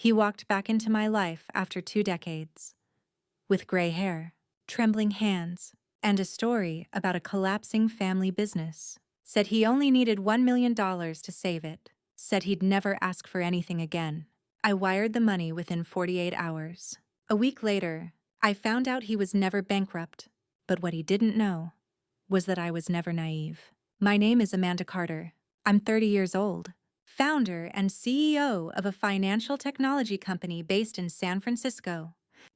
He walked back into my life after 2 decades, with gray hair, trembling hands, and a story about a collapsing family business. Said he only needed $1 million to save it. Said he'd never ask for anything again. I wired the money within 48 hours. A week later, I found out he was never bankrupt, but what he didn't know was that I was never naive. My name is Amanda Carter. I'm 30 years old, founder and CEO of a financial technology company based in San Francisco.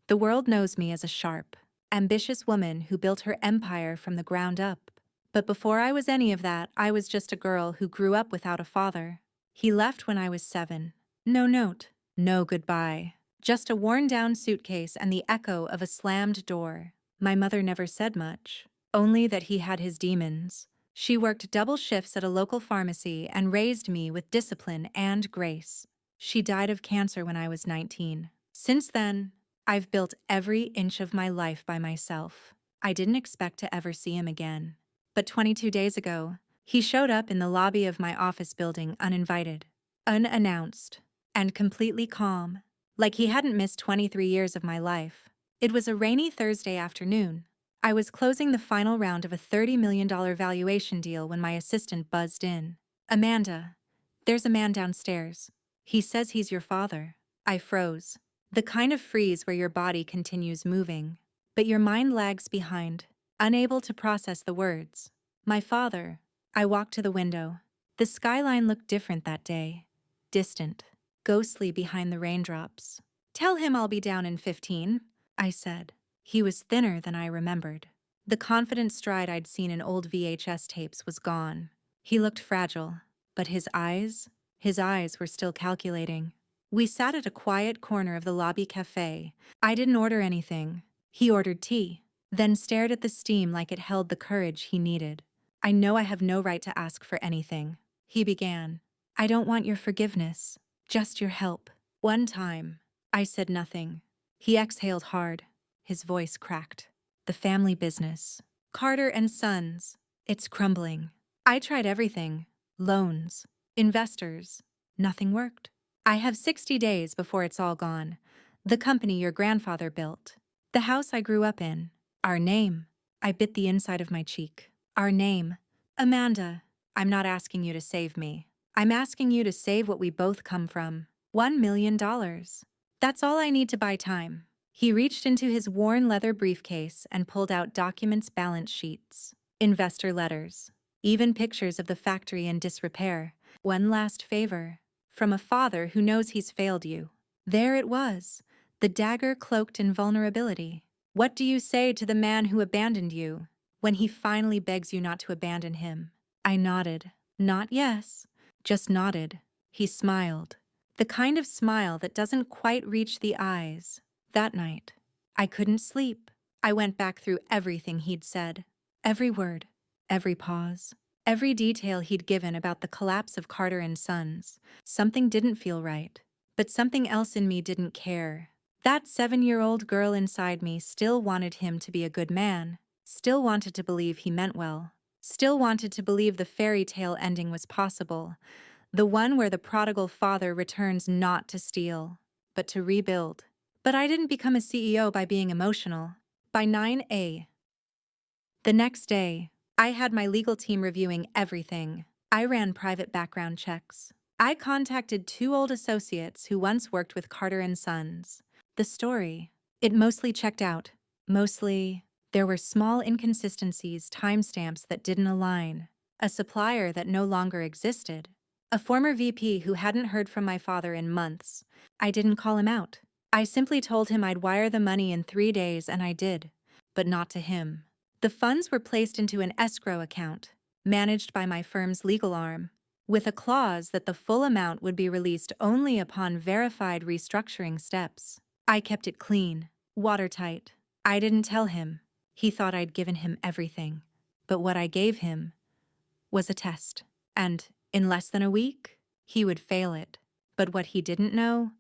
The world knows me as a sharp, ambitious woman who built her empire from the ground up. But before I was any of that, I was just a girl who grew up without a father. He left when I was 7. No note, no goodbye. Just a worn-down suitcase and the echo of a slammed door. My mother never said much, only that he had his demons. She worked double shifts at a local pharmacy and raised me with discipline and grace. She died of cancer when I was 19. Since then, I've built every inch of my life by myself. I didn't expect to ever see him again. But 22 days ago, he showed up in the lobby of my office building uninvited, unannounced, and completely calm, like he hadn't missed 23 years of my life. It was a rainy Thursday afternoon. I was closing the final round of a $30 million valuation deal when my assistant buzzed in. "Amanda, there's a man downstairs. He says he's your father." I froze. The kind of freeze where your body continues moving, but your mind lags behind, unable to process the words. My father. I walked to the window. The skyline looked different that day. Distant, ghostly behind the raindrops. "Tell him I'll be down in 15, I said. He was thinner than I remembered. The confident stride I'd seen in old VHS tapes was gone. He looked fragile, but his eyes were still calculating. We sat at a quiet corner of the lobby cafe. I didn't order anything. He ordered tea, then stared at the steam like it held the courage he needed. "I know I have no right to ask for anything," he began. "I don't want your forgiveness, just your help." One time, I said nothing. He exhaled hard. His voice cracked. "The family business. Carter and Sons. It's crumbling. I tried everything. Loans. Investors. Nothing worked. I have 60 days before it's all gone. The company your grandfather built. The house I grew up in. Our name." I bit the inside of my cheek. "Our name. Amanda, I'm not asking you to save me. I'm asking you to save what we both come from. $1 million. That's all I need to buy time." He reached into his worn leather briefcase and pulled out documents, balance sheets, investor letters, even pictures of the factory in disrepair. "One last favor. From a father who knows he's failed you." There it was, the dagger cloaked in vulnerability. "What do you say to the man who abandoned you, when he finally begs you not to abandon him?" I nodded. Not yes, just nodded. He smiled. The kind of smile that doesn't quite reach the eyes. That night, I couldn't sleep. I went back through everything he'd said. Every word, every pause, every detail he'd given about the collapse of Carter and Sons. Something didn't feel right, but something else in me didn't care. That 7-year-old girl inside me still wanted him to be a good man, still wanted to believe he meant well, still wanted to believe the fairy tale ending was possible, the one where the prodigal father returns not to steal, but to rebuild. But I didn't become a CEO by being emotional. By 9 the next day, I had my legal team reviewing everything. I ran private background checks. I contacted 2 old associates who once worked with Carter and Sons. The story, it mostly checked out. Mostly, there were small inconsistencies, timestamps that didn't align, a supplier that no longer existed, a former VP who hadn't heard from my father in months. I didn't call him out. I simply told him I'd wire the money in 3 days, and I did, but not to him. The funds were placed into an escrow account, managed by my firm's legal arm, with a clause that the full amount would be released only upon verified restructuring steps. I kept it clean, watertight. I didn't tell him. He thought I'd given him everything, but what I gave him was a test, and in less than a week, he would fail it. But what he didn't know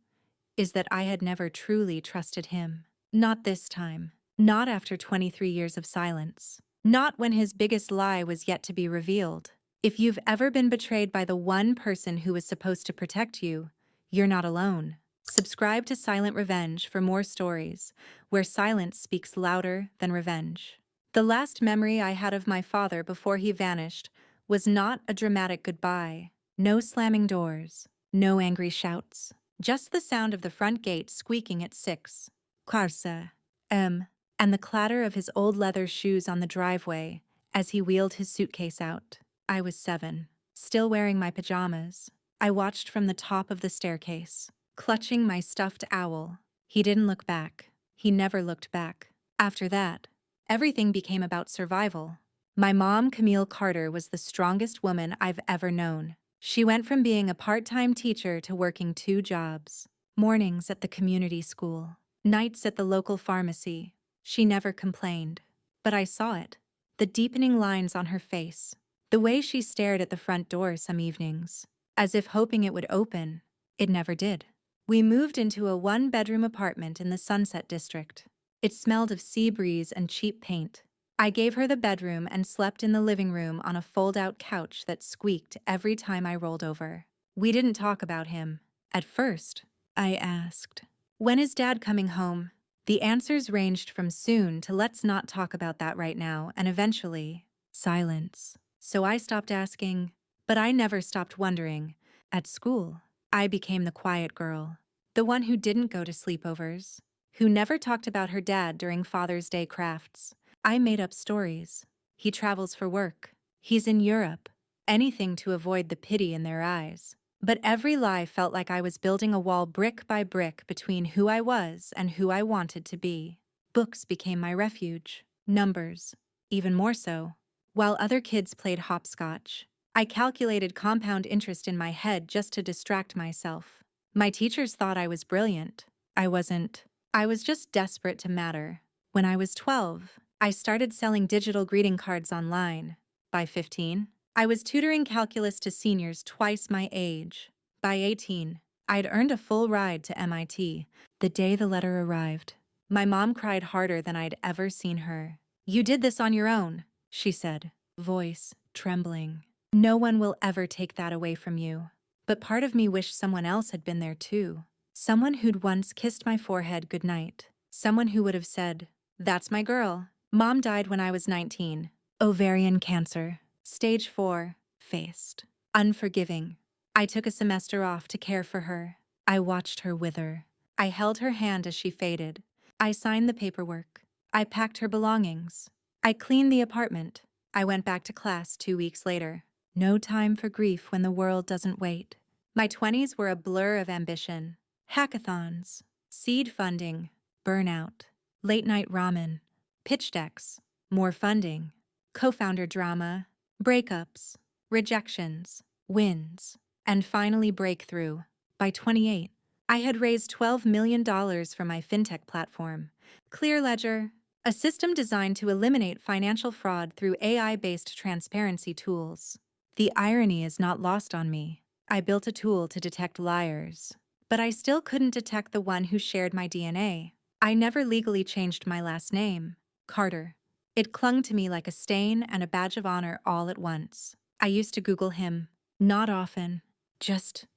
is that I had never truly trusted him. Not this time. Not after 23 years of silence. Not when his biggest lie was yet to be revealed. If you've ever been betrayed by the one person who was supposed to protect you, you're not alone. Subscribe to Silent Revenge for more stories where silence speaks louder than revenge. The last memory I had of my father before he vanished was not a dramatic goodbye. No slamming doors, no angry shouts, just the sound of the front gate squeaking at 6. Clarsa. And the clatter of his old leather shoes on the driveway as he wheeled his suitcase out. I was 7, still wearing my pajamas. I watched from the top of the staircase, clutching my stuffed owl. He didn't look back. He never looked back. After that, everything became about survival. My mom, Camille Carter, was the strongest woman I've ever known. She went from being a part-time teacher to working 2 jobs. Mornings at the community school, nights at the local pharmacy. She never complained. But I saw it. The deepening lines on her face. The way she stared at the front door some evenings, as if hoping it would open. It never did. We moved into a 1-bedroom apartment in the Sunset District. It smelled of sea breeze and cheap paint. I gave her the bedroom and slept in the living room on a fold-out couch that squeaked every time I rolled over. We didn't talk about him. At first, I asked, "When is Dad coming home?" The answers ranged from soon to "let's not talk about that right now," and eventually, silence. So I stopped asking, but I never stopped wondering. At school, I became the quiet girl, the one who didn't go to sleepovers, who never talked about her dad during Father's Day crafts. I made up stories. He travels for work. He's in Europe. Anything to avoid the pity in their eyes. But every lie felt like I was building a wall brick by brick between who I was and who I wanted to be. Books became my refuge. Numbers, even more so. While other kids played hopscotch, I calculated compound interest in my head just to distract myself. My teachers thought I was brilliant. I wasn't. I was just desperate to matter. When I was 12, I started selling digital greeting cards online. By 15, I was tutoring calculus to seniors twice my age. By 18, I'd earned a full ride to MIT. The day the letter arrived, my mom cried harder than I'd ever seen her. "You did this on your own," she said, voice trembling. "No one will ever take that away from you." But part of me wished someone else had been there too. Someone who'd once kissed my forehead goodnight. Someone who would have said, "That's my girl." Mom died when I was 19. Ovarian cancer. Stage 4. Faced. Unforgiving. I took a semester off to care for her. I watched her wither. I held her hand as she faded. I signed the paperwork. I packed her belongings. I cleaned the apartment. I went back to class 2 weeks later. No time for grief when the world doesn't wait. My 20s were a blur of ambition. Hackathons. Seed funding. Burnout. Late-night ramen. Pitch decks. More funding. Co-founder drama. Breakups, rejections, wins, and finally breakthrough. By 28, I had raised $12 million for my fintech platform, ClearLedger, a system designed to eliminate financial fraud through AI-based transparency tools. The irony is not lost on me. I built a tool to detect liars, but I still couldn't detect the one who shared my DNA. I never legally changed my last name, Carter. It clung to me like a stain and a badge of honor all at once. I used to Google him. Not often. Just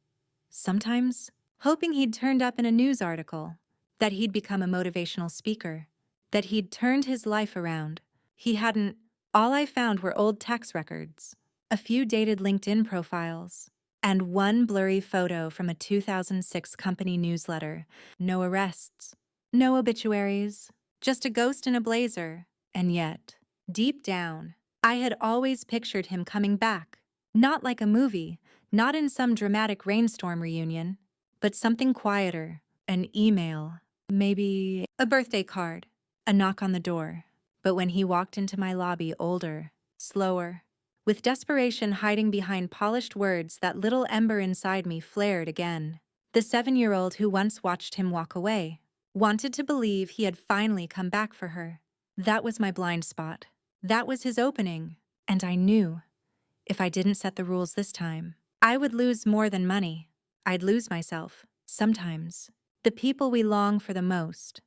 sometimes. Hoping he'd turned up in a news article. That he'd become a motivational speaker. That he'd turned his life around. He hadn't. All I found were old tax records. A few dated LinkedIn profiles. And one blurry photo from a 2006 company newsletter. No arrests. No obituaries. Just a ghost in a blazer. And yet, deep down, I had always pictured him coming back. Not like a movie, not in some dramatic rainstorm reunion, but something quieter, an email, maybe a birthday card, a knock on the door. But when he walked into my lobby older, slower, with desperation hiding behind polished words, that little ember inside me flared again. The 7-year-old who once watched him walk away, wanted to believe he had finally come back for her. That was my blind spot. That was his opening. And I knew, if I didn't set the rules this time, I would lose more than money. I'd lose myself. Sometimes, the people we long for the most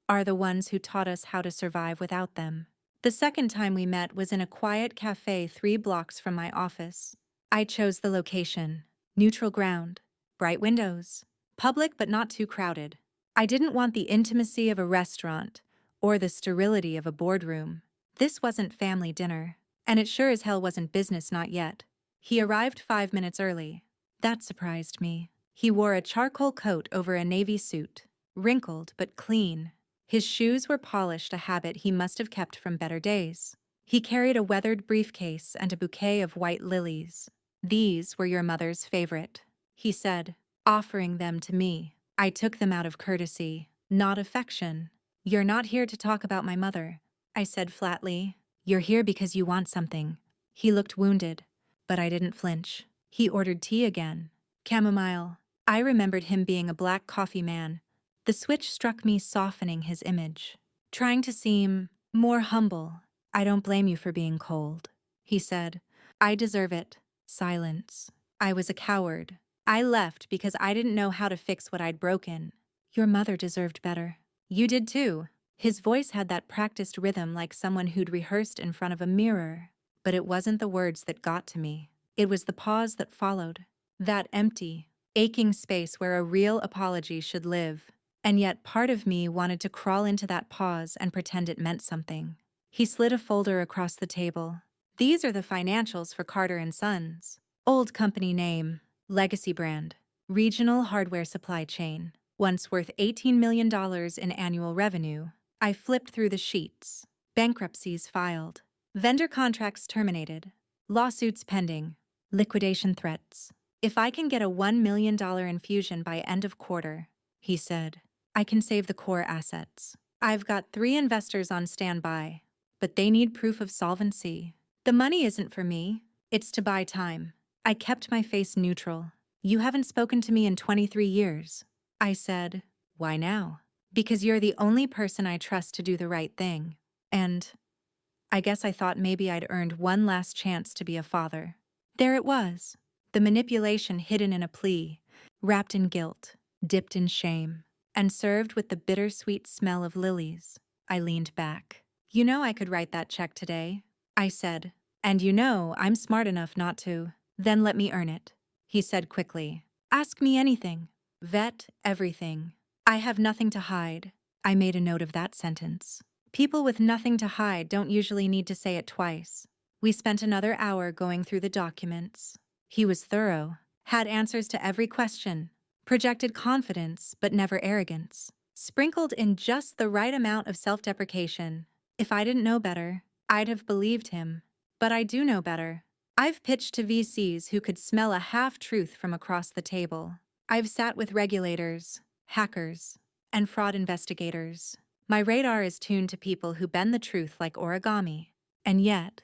are the ones who taught us how to survive without them. The second time we met was in a quiet cafe 3 blocks from my office. I chose the location. Neutral ground. Bright windows. public but not too crowded. I didn't want the intimacy of a restaurant or the sterility of a boardroom. This wasn't family dinner, and it sure as hell wasn't business not yet. He arrived 5 minutes early. That surprised me. He wore a charcoal coat over a navy suit, wrinkled but clean. His shoes were polished, a habit he must have kept from better days. He carried a weathered briefcase and a bouquet of white lilies. "These were your mother's favorite," he said, offering them to me. I took them out of courtesy, not affection. "You're not here to talk about my mother," I said flatly. "You're here because you want something." He looked wounded, but I didn't flinch. He ordered tea again. Chamomile. I remembered him being a black coffee man. The switch struck me, softening his image, trying to seem more humble. "I don't blame you for being cold," he said. "I deserve it." Silence. I was a coward. I left because I didn't know how to fix what I'd broken. "Your mother deserved better." "You did too." His voice had that practiced rhythm, like someone who'd rehearsed in front of a mirror. But it wasn't the words that got to me. It was the pause that followed. That empty, aching space where a real apology should live. And yet part of me wanted to crawl into that pause and pretend it meant something. He slid a folder across the table. "These are the financials for Carter and Sons. Old company name, legacy brand, regional hardware supply chain, once worth $18 million in annual revenue." I flipped through the sheets. Bankruptcies filed. Vendor contracts terminated. Lawsuits pending. Liquidation threats. "If I can get a $1 million infusion by end of quarter," he said, "I can save the core assets. I've got 3 investors on standby, but they need proof of solvency. The money isn't for me, it's to buy time." I kept my face neutral. "You haven't spoken to me in 23 years. I said. "Why now?" "Because you're the only person I trust to do the right thing. And I guess I thought maybe I'd earned one last chance to be a father." There it was. The manipulation hidden in a plea, wrapped in guilt, dipped in shame, and served with the bittersweet smell of lilies. I leaned back. "You know I could write that check today," I said. "And you know I'm smart enough not to." "Then let me earn it," he said quickly. "Ask me anything. Vet everything. I have nothing to hide." I made a note of that sentence. People with nothing to hide don't usually need to say it twice. We spent another hour going through the documents. He was thorough, had answers to every question, projected confidence but never arrogance, sprinkled in just the right amount of self-deprecation. If I didn't know better, I'd have believed him. But I do know better. I've pitched to VCs who could smell a half-truth from across the table. I've sat with regulators, hackers, and fraud investigators. My radar is tuned to people who bend the truth like origami. And yet,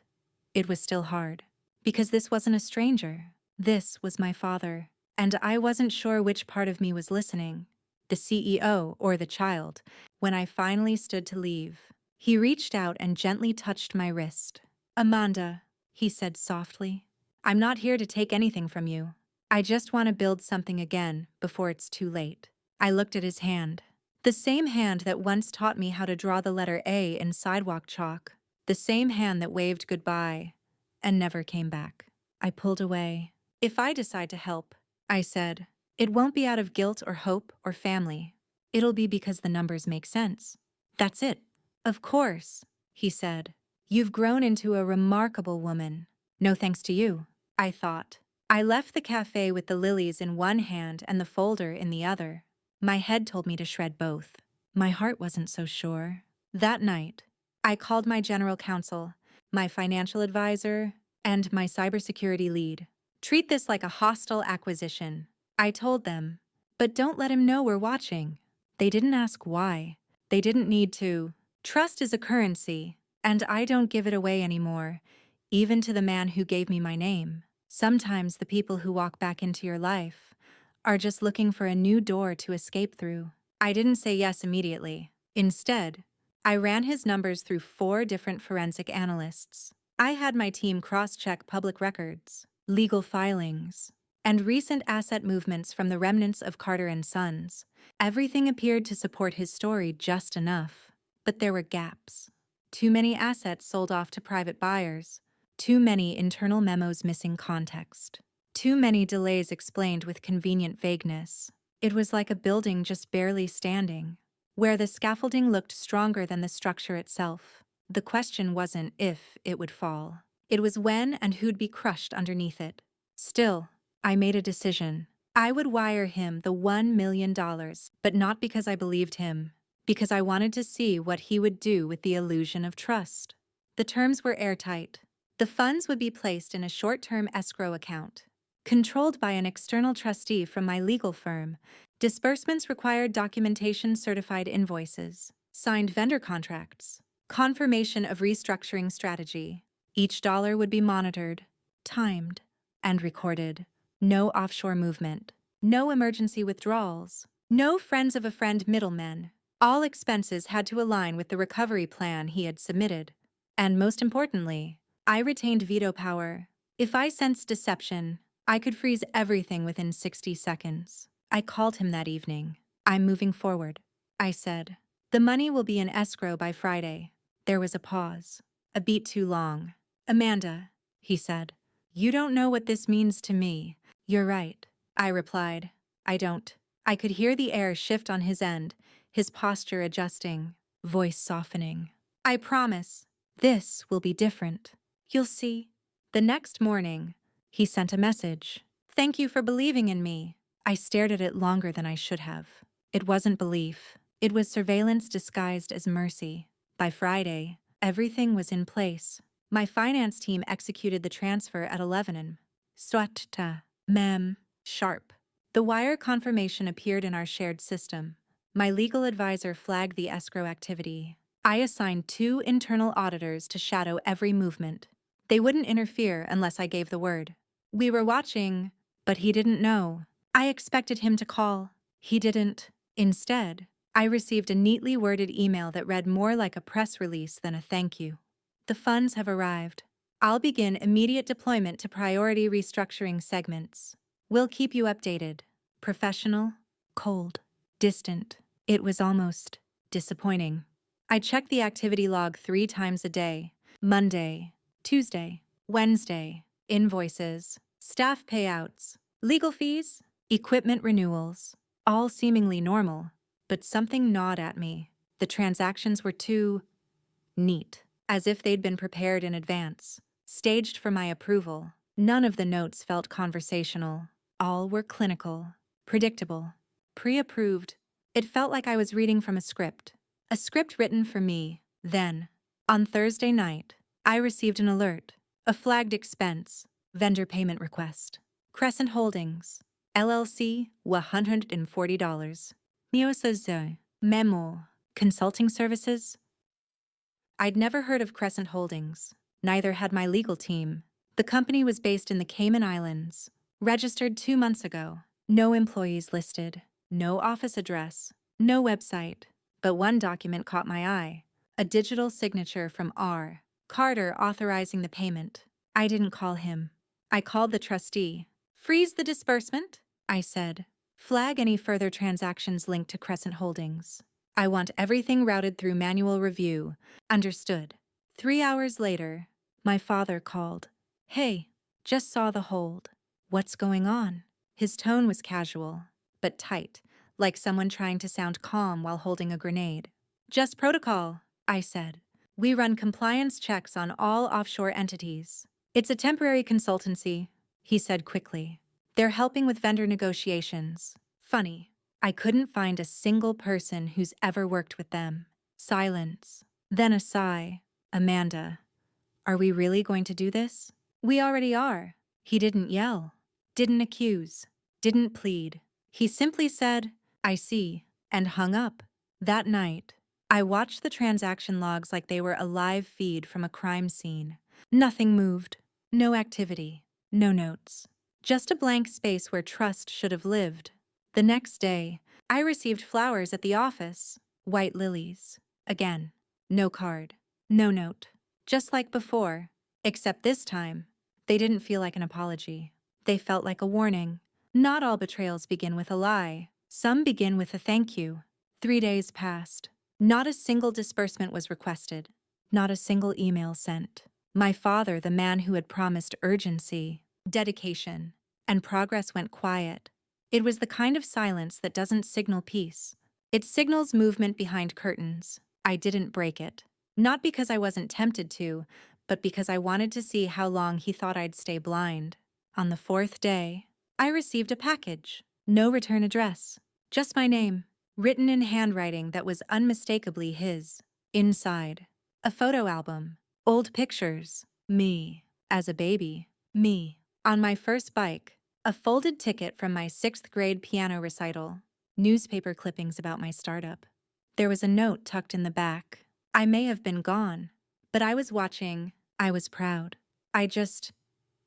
it was still hard. Because this wasn't a stranger. This was my father. And I wasn't sure which part of me was listening, the CEO or the child. When I finally stood to leave, he reached out and gently touched my wrist. "Amanda," he said softly, "I'm not here to take anything from you. I just want to build something again before it's too late." I looked at his hand. The same hand that once taught me how to draw the letter A in sidewalk chalk. The same hand that waved goodbye and never came back. I pulled away. "If I decide to help," I said, "it won't be out of guilt or hope or family. It'll be because the numbers make sense. That's it." "Of course," he said. "You've grown into a remarkable woman." "No thanks to you," I thought. I left the cafe with the lilies in one hand and the folder in the other. My head told me to shred both. My heart wasn't so sure. That night, I called my general counsel, my financial advisor, and my cybersecurity lead. "Treat this like a hostile acquisition," I told them, "but don't let him know we're watching." They didn't ask why. They didn't need to. Trust is a currency, and I don't give it away anymore, even to the man who gave me my name. Sometimes the people who walk back into your life are just looking for a new door to escape through. I didn't say yes immediately. Instead, I ran his numbers through 4 different forensic analysts. I had my team cross-check public records, legal filings, and recent asset movements from the remnants of Carter and Sons. Everything appeared to support his story just enough, but there were gaps. Too many assets sold off to private buyers, too many internal memos missing context, too many delays explained with convenient vagueness. It was like a building just barely standing, where the scaffolding looked stronger than the structure itself. The question wasn't if it would fall. It was when and who'd be crushed underneath it. Still, I made a decision. I would wire him the $1 million, but not because I believed him, because I wanted to see what he would do with the illusion of trust. The terms were airtight. The funds would be placed in a short-term escrow account, controlled by an external trustee from my legal firm. Disbursements required documentation, certified invoices, signed vendor contracts, confirmation of restructuring strategy. Each dollar would be monitored, timed, and recorded. No offshore movement, no emergency withdrawals, no friends of a friend middlemen. All expenses had to align with the recovery plan he had submitted. And most importantly, I retained veto power. If I sensed deception, I could freeze everything within 60 seconds. I called him that evening. "I'm moving forward," I said. "The money will be in escrow by Friday." There was a pause, a beat too long. "Amanda," he said, "you don't know what this means to me." "You're right," I replied. "I don't." I could hear the air shift on his end, his posture adjusting, voice softening. "I promise, this will be different. You'll see." The next morning, he sent a message. "Thank you for believing in me." I stared at it longer than I should have. It wasn't belief. It was surveillance disguised as mercy. By Friday, everything was in place. My finance team executed the transfer at 11 Swat mem. Sharp. The wire confirmation appeared in our shared system. My legal advisor flagged the escrow activity. I assigned 2 internal auditors to shadow every movement. They wouldn't interfere unless I gave the word. We were watching, but he didn't know. I expected him to call. He didn't. Instead, I received a neatly worded email that read more like a press release than a thank you. "The funds have arrived. I'll begin immediate deployment to priority restructuring segments. We'll keep you updated." Professional, cold, distant. It was almost disappointing. I checked the activity log 3 times a day. Monday, Tuesday, Wednesday, invoices, staff payouts, legal fees, equipment renewals, all seemingly normal, but something gnawed at me. The transactions were too neat, as if they'd been prepared in advance, staged for my approval. None of the notes felt conversational. All were clinical, predictable, pre-approved. It felt like I was reading from a script written for me. Then, on Thursday night, I received an alert, a flagged expense, vendor payment request. Crescent Holdings, LLC, $140. Neosazo, Memo, Consulting Services. I'd never heard of Crescent Holdings. Neither had my legal team. The company was based in the Cayman Islands, registered 2 months ago. No employees listed, no office address, no website. But one document caught my eye, a digital signature from R. Carter authorizing the payment. I didn't call him. I called the trustee. "Freeze the disbursement," I said. "Flag any further transactions linked to Crescent Holdings. I want everything routed through manual review." Understood. 3 hours later, my father called. "Hey, just saw the hold. What's going on?" His tone was casual, but tight, like someone trying to sound calm while holding a grenade. "Just protocol," I said. "We run compliance checks on all offshore entities." "It's a temporary consultancy," he said quickly. "They're helping with vendor negotiations." Funny, I couldn't find a single person who's ever worked with them. Silence. Then a sigh. "Amanda, are we really going to do this?" "We already are." He didn't yell, didn't accuse, didn't plead. He simply said, "I see," and hung up. That night, I watched the transaction logs like they were a live feed from a crime scene. Nothing moved, no activity, no notes. Just a blank space where trust should have lived. The next day, I received flowers at the office, white lilies. Again, no card, no note. Just like before, except this time, they didn't feel like an apology. They felt like a warning. Not all betrayals begin with a lie. Some begin with a thank you. 3 days passed. Not a single disbursement was requested. Not a single email sent. My father, the man who had promised urgency, dedication, and progress, went quiet. It was the kind of silence that doesn't signal peace. It signals movement behind curtains. I didn't break it. Not because I wasn't tempted to, but because I wanted to see how long he thought I'd stay blind. On the fourth day, I received a package. No return address. Just my name, written in handwriting that was unmistakably his. Inside, a photo album. Old pictures. Me. As a baby. Me. On my first bike. A folded ticket from my 6th grade piano recital. Newspaper clippings about my startup. There was a note tucked in the back. I may have been gone, but I was watching. I was proud. I just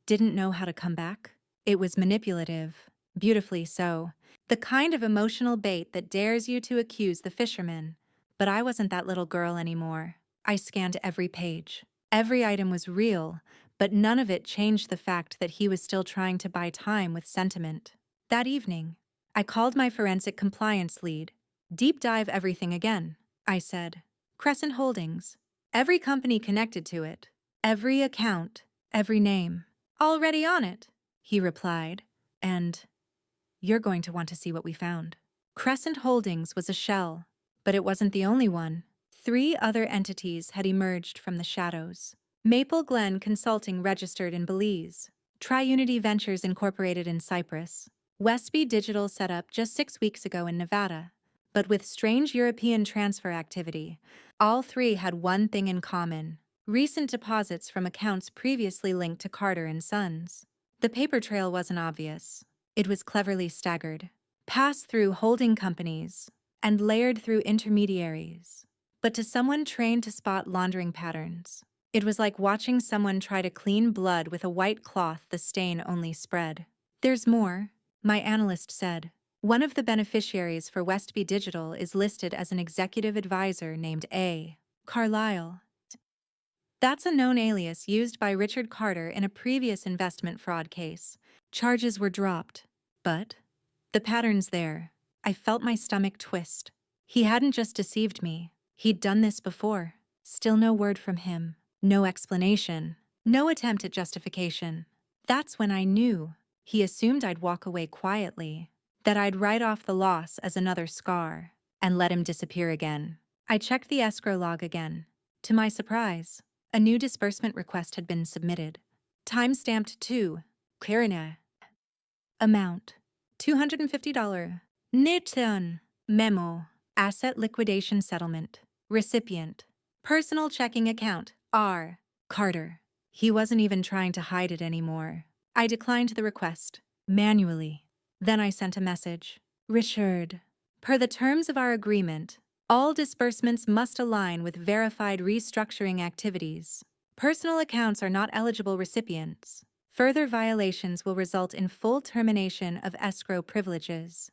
didn't know how to come back. It was manipulative, beautifully so, the kind of emotional bait that dares you to accuse the fisherman. But I wasn't that little girl anymore. I scanned every page. Every item was real, but none of it changed the fact that he was still trying to buy time with sentiment. That evening, I called my forensic compliance lead. Deep dive everything again, I said. Crescent Holdings. Every company connected to it. Every account. Every name. Already on it, he replied. And you're going to want to see what we found. Crescent Holdings was a shell, but it wasn't the only one. 3 other entities had emerged from the shadows. Maple Glen Consulting registered in Belize. Triunity Ventures Incorporated in Cyprus. Westby Digital set up just 6 weeks ago in Nevada. But with strange European transfer activity, all 3 had one thing in common: recent deposits from accounts previously linked to Carter and Sons. The paper trail wasn't obvious. It was cleverly staggered, passed through holding companies, and layered through intermediaries. But to someone trained to spot laundering patterns, it was like watching someone try to clean blood with a white cloth the stain only spread. There's more, my analyst said. One of the beneficiaries for Westby Digital is listed as an executive advisor named A. Carlyle. That's a known alias used by Richard Carter in a previous investment fraud case. Charges were dropped. But the pattern's there. I felt my stomach twist. He hadn't just deceived me. He'd done this before. Still no word from him. No explanation. No attempt at justification. That's when I knew. He assumed I'd walk away quietly, that I'd write off the loss as another scar, and let him disappear again. I checked the escrow log again. To my surprise, a new disbursement request had been submitted. Time-stamped to Clarina. Amount: $250. Newton. Memo: Asset liquidation settlement. Recipient: Personal checking account, R. Carter. He wasn't even trying to hide it anymore. I declined the request, manually. Then I sent a message. Richard, per the terms of our agreement, all disbursements must align with verified restructuring activities. Personal accounts are not eligible recipients. Further violations will result in full termination of escrow privileges.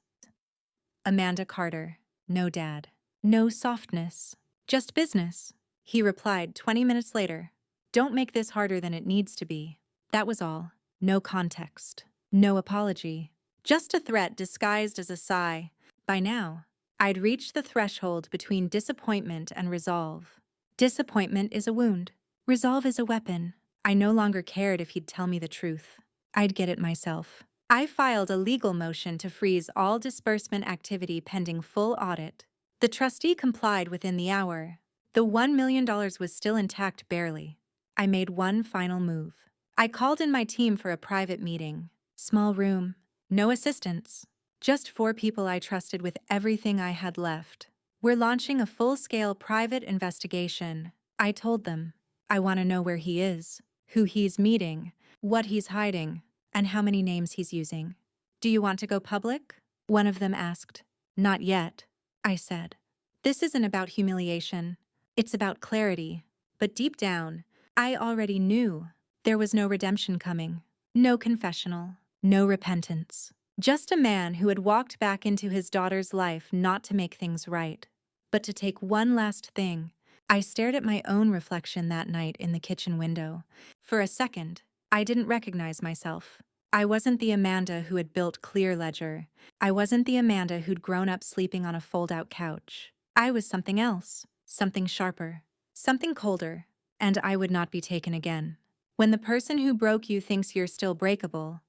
Amanda Carter. No dad. No softness. Just business. He replied 20 minutes later. Don't make this harder than it needs to be. That was all. No context. No apology. Just a threat disguised as a sigh. By now, I'd reached the threshold between disappointment and resolve. Disappointment is a wound. Resolve is a weapon. I no longer cared if he'd tell me the truth. I'd get it myself. I filed a legal motion to freeze all disbursement activity pending full audit. The trustee complied within the hour. The $1 million was still intact barely. I made one final move. I called in my team for a private meeting. Small room. No assistants. Just 4 people I trusted with everything I had left. We're launching a full-scale private investigation. I told them. I want to know where he is, who he's meeting, what he's hiding, and how many names he's using. Do you want to go public? One of them asked. Not yet, I said. This isn't about humiliation. It's about clarity. But deep down, I already knew. There was no redemption coming. No confessional. No repentance. Just a man who had walked back into his daughter's life not to make things right, but to take one last thing. I stared at my own reflection that night in the kitchen window. For a second, I didn't recognize myself. I wasn't the Amanda who had built Clearledger. I wasn't the Amanda who'd grown up sleeping on a fold-out couch. I was something else, something sharper, something colder, and I would not be taken again. When the person who broke you thinks you're still breakable,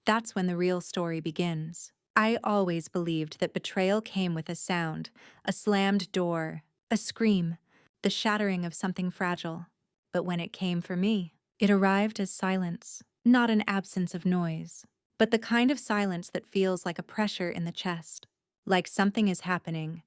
that's when the real story begins. I always believed that betrayal came with a sound, a slammed door, a scream, the shattering of something fragile. But when it came for me, it arrived as silence, not an absence of noise, but the kind of silence that feels like a pressure in the chest, like something is happening,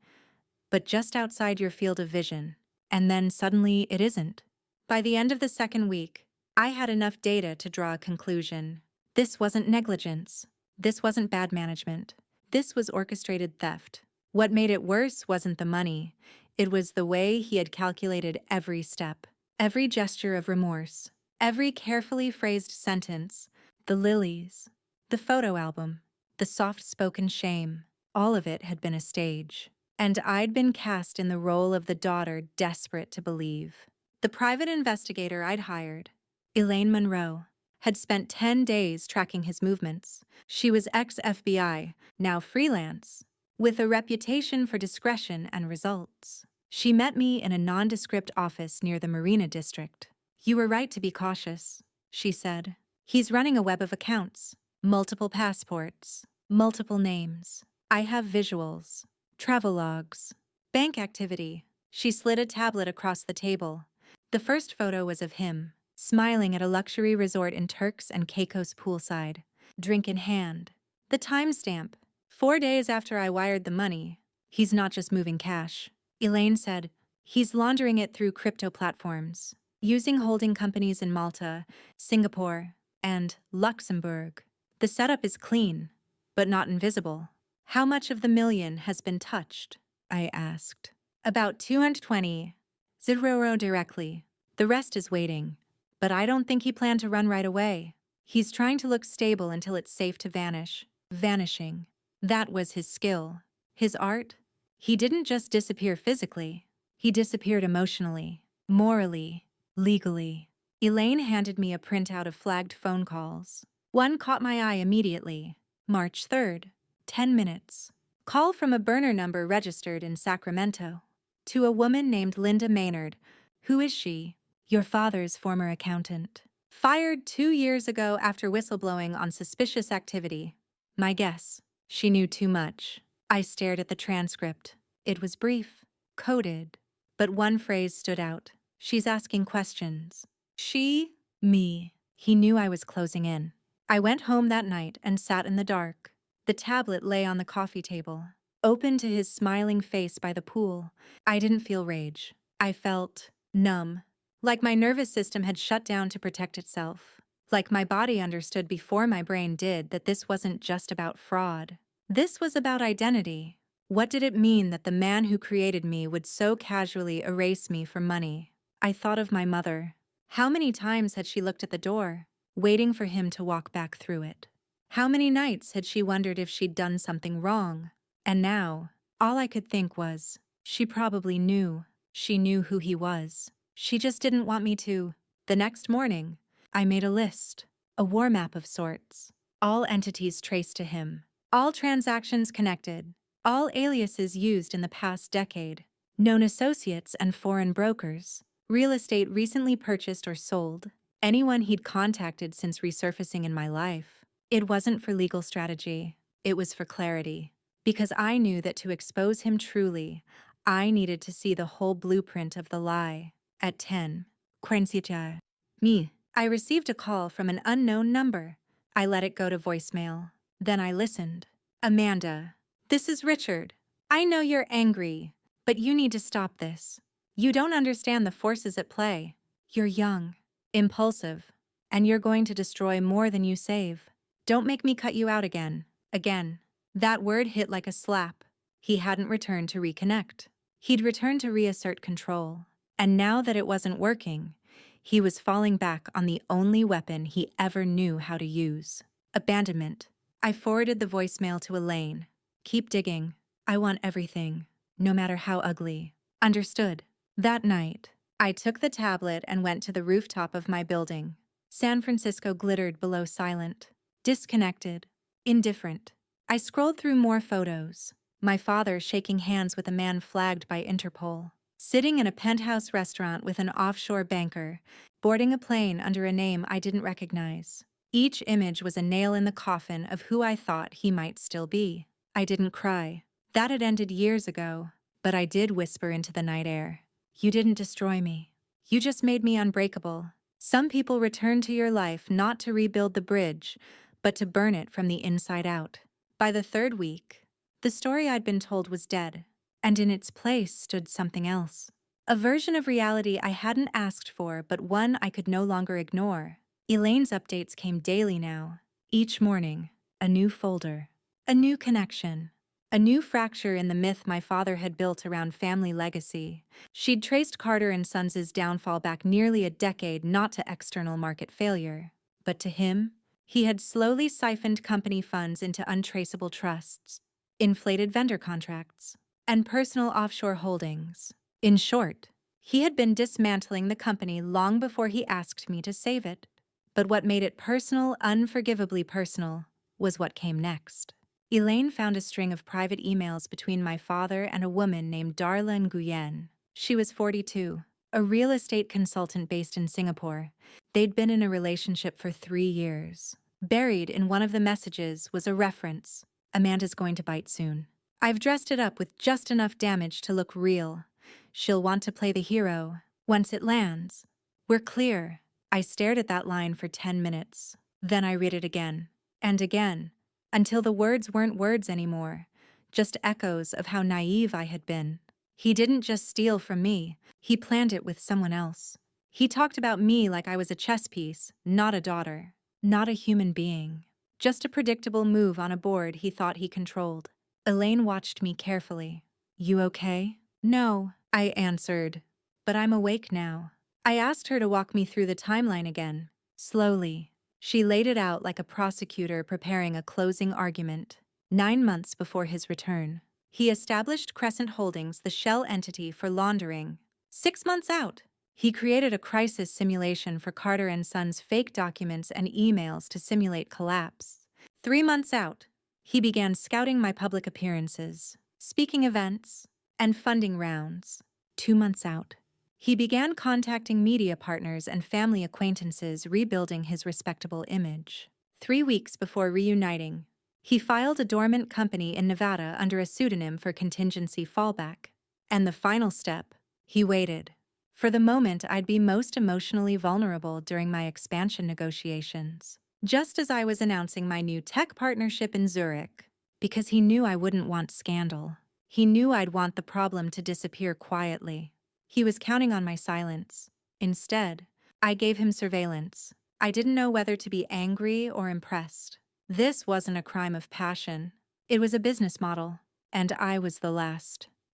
but just outside your field of vision, and then suddenly it isn't. By the end of the second week, I had enough data to draw a conclusion. This wasn't negligence. This wasn't bad management. This was orchestrated theft. What made it worse wasn't the money. It was the way he had calculated every step, every gesture of remorse, every carefully phrased sentence, the lilies, the photo album, the soft-spoken shame. All of it had been a stage. And I'd been cast in the role of the daughter desperate to believe. The private investigator I'd hired, Elaine Monroe, had spent 10 days tracking his movements. She was ex-FBI, now freelance, with a reputation for discretion and results. She met me in a nondescript office near the Marina District. "You were right to be cautious," she said. "He's running a web of accounts, multiple passports, multiple names. I have visuals, travel logs, bank activity." She slid a tablet across the table. The first photo was of him, smiling at a luxury resort in Turks and Caicos poolside, drink in hand. The timestamp, 4 days after I wired the money. "He's not just moving cash," Elaine said. "He's laundering it through crypto platforms, using holding companies in Malta, Singapore, and Luxembourg. The setup is clean, but not invisible." "How much of the million has been touched?" I asked. "About 220. Zero directly. The rest is waiting. But I don't think he planned to run right away. He's trying to look stable until it's safe to vanish." Vanishing. That was his skill. His art. He didn't just disappear physically. He disappeared emotionally, morally, legally. Elaine handed me a printout of flagged phone calls. One caught my eye immediately. March 3rd, 10 minutes. Call from a burner number registered in Sacramento. To a woman named Linda Maynard. "Who is she?" "Your father's former accountant. Fired 2 years ago after whistleblowing on suspicious activity." My guess. She knew too much. I stared at the transcript. It was brief, coded, but one phrase stood out. "She's asking questions." She? Me. He knew I was closing in. I went home that night and sat in the dark. The tablet lay on the coffee table, open to his smiling face by the pool. I didn't feel rage. I felt numb, like my nervous system had shut down to protect itself. Like my body understood before my brain did that this wasn't just about fraud. This was about identity. What did it mean that the man who created me would so casually erase me for money? I thought of my mother. How many times had she looked at the door, waiting for him to walk back through it? How many nights had she wondered if she'd done something wrong? And now, all I could think was, she probably knew. She knew who he was. She just didn't want me to. The next morning, I made a list, a war map of sorts. All entities traced to him, all transactions connected, all aliases used in the past decade, known associates and foreign brokers, real estate recently purchased or sold, anyone he'd contacted since resurfacing in my life. It wasn't for legal strategy, it was for clarity. Because I knew that to expose him truly, I needed to see the whole blueprint of the lie. At 10, Krensicha. Me. I received a call from an unknown number. I let it go to voicemail. Then I listened. "Amanda, this is Richard. I know you're angry, but you need to stop this. You don't understand the forces at play. You're young, impulsive, and you're going to destroy more than you save. Don't make me cut you out again." Again. That word hit like a slap. He hadn't returned to reconnect. He'd returned to reassert control. And now that it wasn't working, he was falling back on the only weapon he ever knew how to use: abandonment. I forwarded the voicemail to Elaine. "Keep digging. I want everything, no matter how ugly." Understood. That night, I took the tablet and went to the rooftop of my building. San Francisco glittered below, silent, disconnected, indifferent. I scrolled through more photos. My father shaking hands with a man flagged by Interpol, sitting in a penthouse restaurant with an offshore banker, boarding a plane under a name I didn't recognize. Each image was a nail in the coffin of who I thought he might still be. I didn't cry. That had ended years ago. But I did whisper into the night air. You didn't destroy me. You just made me unbreakable. Some people return to your life not to rebuild the bridge, but to burn it from the inside out. By the third week, the story I'd been told was dead, and in its place stood something else. A version of reality I hadn't asked for, but one I could no longer ignore. Elaine's updates came daily now. Each morning, a new folder, a new connection, a new fracture in the myth my father had built around family legacy. She'd traced Carter and Sons' downfall back nearly a decade, not to external market failure, but to him. He had slowly siphoned company funds into untraceable trusts, inflated vendor contracts, and personal offshore holdings. In short, he had been dismantling the company long before he asked me to save it. But what made it personal, unforgivably personal, was what came next. Elaine found a string of private emails between my father and a woman named Darla Nguyen. She was 42, a real estate consultant based in Singapore. They'd been in a relationship for 3 years. Buried in one of the messages was a reference: Amanda's going to bite soon. I've dressed it up with just enough damage to look real. She'll want to play the hero. Once it lands, we're clear. I stared at that line for 10 minutes. Then I read it again, and again, until the words weren't words anymore, just echoes of how naive I had been. He didn't just steal from me, he planned it with someone else. He talked about me like I was a chess piece, not a daughter, not a human being, just a predictable move on a board he thought he controlled. Elaine watched me carefully. You okay? No, I answered, but I'm awake now. I asked her to walk me through the timeline again, slowly. She laid it out like a prosecutor preparing a closing argument. 9 months before his return, he established Crescent Holdings, the shell entity for laundering. 6 months out, he created a crisis simulation for Carter and Sons' fake documents and emails to simulate collapse. 3 months out, he began scouting my public appearances, speaking events, and funding rounds. 2 months out, he began contacting media partners and family acquaintances, rebuilding his respectable image. 3 weeks before reuniting, he filed a dormant company in Nevada under a pseudonym for contingency fallback. And the final step, he waited for the moment I'd be most emotionally vulnerable during my expansion negotiations. Just as I was announcing my new tech partnership in Zurich, because he knew I wouldn't want scandal. He knew I'd want the problem to disappear quietly. He was counting on my silence. Instead, I gave him surveillance. I didn't know whether to be angry or impressed. This wasn't a crime of passion. It was a business model, and I was the